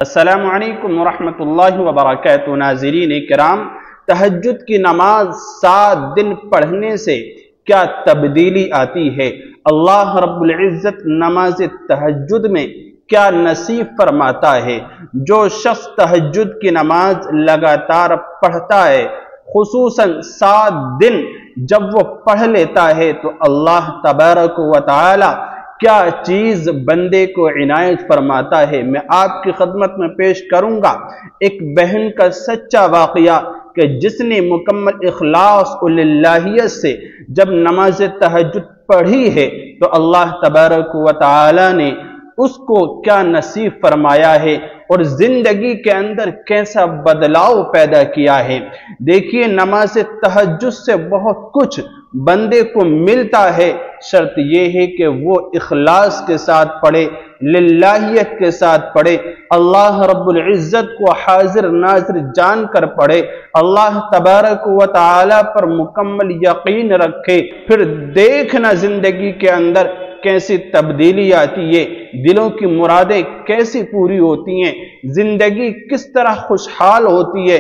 السلام علیکم ورحمۃ اللہ وبرکاتہ۔ ناظرین کرام، تہجد کی نماز 7 دن پڑھنے سے کیا تبدیلی آتی ہے؟ اللہ رب العزت نماز تہجد میں کیا نصیب فرماتا ہے؟ جو شخص تہجد کی نماز لگاتار پڑھتا ہے، خصوصاً 7 دن جب وہ پڑھ لیتا ہے، تو اللہ تبارک و تعالی کیا چیز بندے کو عنایت فرماتا ہے۔ میں آپ کی خدمت میں پیش کروں گا ایک بہن کا سچا واقعہ کہ جس نے مکمل اخلاص و للہیت سے جب نماز تہجد پڑھی ہے تو اللہ تبارک و تعالی نے اس کو کیا نصیب فرمایا ہے اور زندگی کے اندر کیسا بدلاؤ پیدا کیا ہے۔ دیکھیے، نماز تہجد سے بہت کچھ بندے کو ملتا ہے، شرط یہ ہے کہ وہ اخلاص کے ساتھ پڑھے، للہیت کے ساتھ پڑھے، اللہ رب العزت کو حاضر ناظر جان کر پڑھے، اللہ تبارک و تعالی پر مکمل یقین رکھے، پھر دیکھنا زندگی کے اندر کیسی تبدیلی آتی ہے، دلوں کی مرادیں کیسی پوری ہوتی ہیں، زندگی کس طرح خوشحال ہوتی ہے،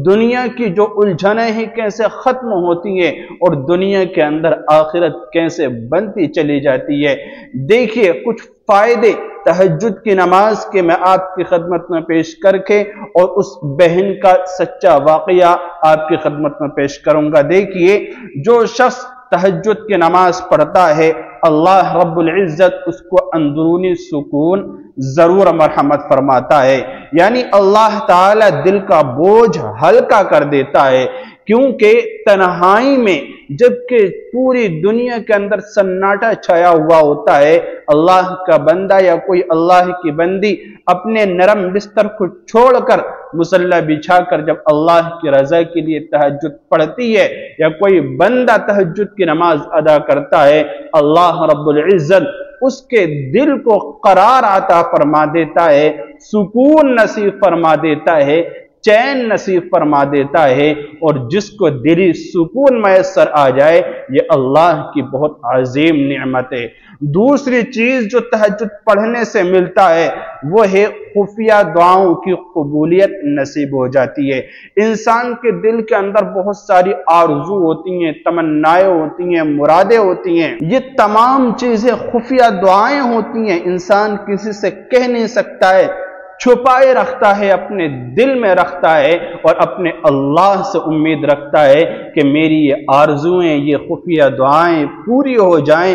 دنیا کی جو الجھنیں ہیں کیسے ختم ہوتی ہیں اور دنیا کے اندر آخرت کیسے بنتی چلی جاتی ہے۔ دیکھیے، کچھ فائدے تہجد کی نماز کے میں آپ کی خدمت میں پیش کر کے اور اس بہن کا سچا واقعہ آپ کی خدمت میں پیش کروں گا۔ دیکھیے، جو شخص تہجد کی نماز پڑھتا ہے، اللہ رب العزت اس کو اندرونی سکون ضرور مرحمت فرماتا ہے، یعنی اللہ تعالی دل کا بوجھ ہلکا کر دیتا ہے، کیونکہ تنہائی میں جبکہ پوری دنیا کے اندر سناٹا چھایا ہوا ہوتا ہے، اللہ کا بندہ یا کوئی اللہ کی بندی اپنے نرم بستر کو چھوڑ کر مصلی بچھا کر جب اللہ کی رضا کے لیے تہجد پڑھتی ہے یا کوئی بندہ تہجد کی نماز ادا کرتا ہے، اللہ رب العزت اس کے دل کو قرار عطا فرما دیتا ہے، سکون نصیب فرما دیتا ہے، چین نصیب فرما دیتا ہے، اور جس کو دلی سکون میسر آ جائے یہ اللہ کی بہت عظیم نعمت ہے۔ دوسری چیز جو تہجد پڑھنے سے ملتا ہے وہ ہے خفیہ دعاؤں کی قبولیت نصیب ہو جاتی ہے۔ انسان کے دل کے اندر بہت ساری آرزو ہوتی ہیں، تمنائیں ہوتی ہیں، مرادیں ہوتی ہیں، یہ تمام چیزیں خفیہ دعائیں ہوتی ہیں، انسان کسی سے کہہ نہیں سکتا ہے، چھپائے رکھتا ہے، اپنے دل میں رکھتا ہے اور اپنے اللہ سے امید رکھتا ہے کہ میری یہ آرزویں، یہ خفیہ دعائیں پوری ہو جائیں،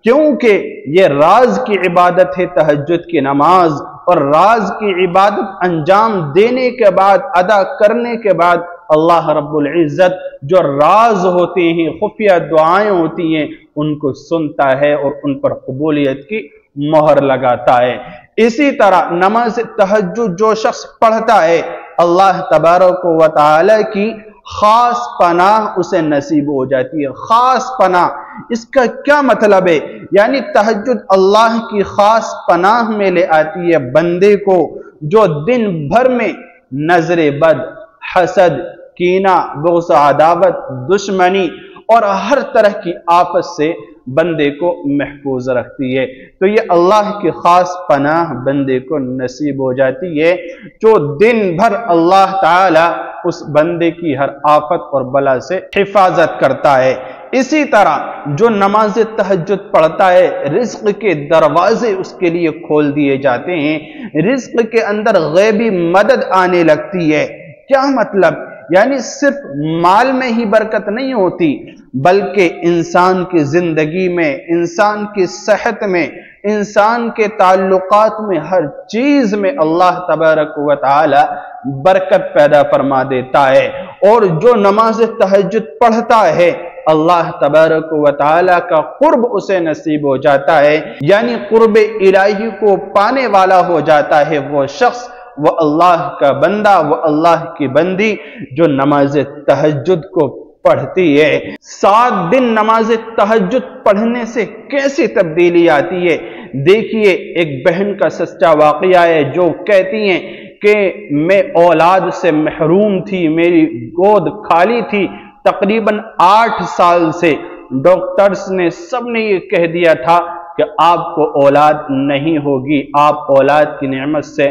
کیونکہ یہ راز کی عبادت ہے تہجد کی نماز، اور راز کی عبادت انجام دینے کے بعد، ادا کرنے کے بعد اللہ رب العزت جو راز ہوتے ہیں، خفیہ دعائیں ہوتی ہیں، ان کو سنتا ہے اور ان پر قبولیت کی مہر لگاتا ہے۔ اسی طرح نماز تہجد جو شخص پڑھتا ہے، اللہ تبارک و تعالی کی خاص پناہ اسے نصیب ہو جاتی ہے۔ خاص پناہ، اس کا کیا مطلب ہے؟ یعنی تہجد اللہ کی خاص پناہ میں لے آتی ہے بندے کو، جو دن بھر میں نظر بد، حسد، کینہ، بغض، عداوت، دشمنی اور ہر طرح کی آفت سے بندے کو محفوظ رکھتی ہے، تو یہ اللہ کی خاص پناہ بندے کو نصیب ہو جاتی ہے، جو دن بھر اللہ تعالی اس بندے کی ہر آفت اور بلا سے حفاظت کرتا ہے۔ اسی طرح جو نماز تہجد پڑھتا ہے، رزق کے دروازے اس کے لیے کھول دیے جاتے ہیں، رزق کے اندر غیبی مدد آنے لگتی ہے۔ کیا مطلب؟ یعنی صرف مال میں ہی برکت نہیں ہوتی، بلکہ انسان کی زندگی میں، انسان کی صحت میں، انسان کے تعلقات میں، ہر چیز میں اللہ تبارک و تعالی برکت پیدا فرما دیتا ہے۔ اور جو نماز تہجد پڑھتا ہے، اللہ تبارک و تعالی کا قرب اسے نصیب ہو جاتا ہے، یعنی قرب الہی کو پانے والا ہو جاتا ہے وہ شخص، وہ اللہ کا بندہ، وہ اللہ کی بندی جو نماز تہجد کو پڑھتی ہے۔ 7 دن نماز تہجد پڑھنے سے کیسی تبدیلی آتی ہے؟ دیکھیے، ایک بہن کا سچا واقعہ ہے جو کہتی ہیں کہ میں اولاد سے محروم تھی، میری گود خالی تھی، تقریباً 8 سال سے ڈاکٹرز نے سب نے یہ کہہ دیا تھا کہ آپ کو اولاد نہیں ہوگی، آپ اولاد کی نعمت سے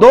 2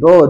2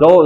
2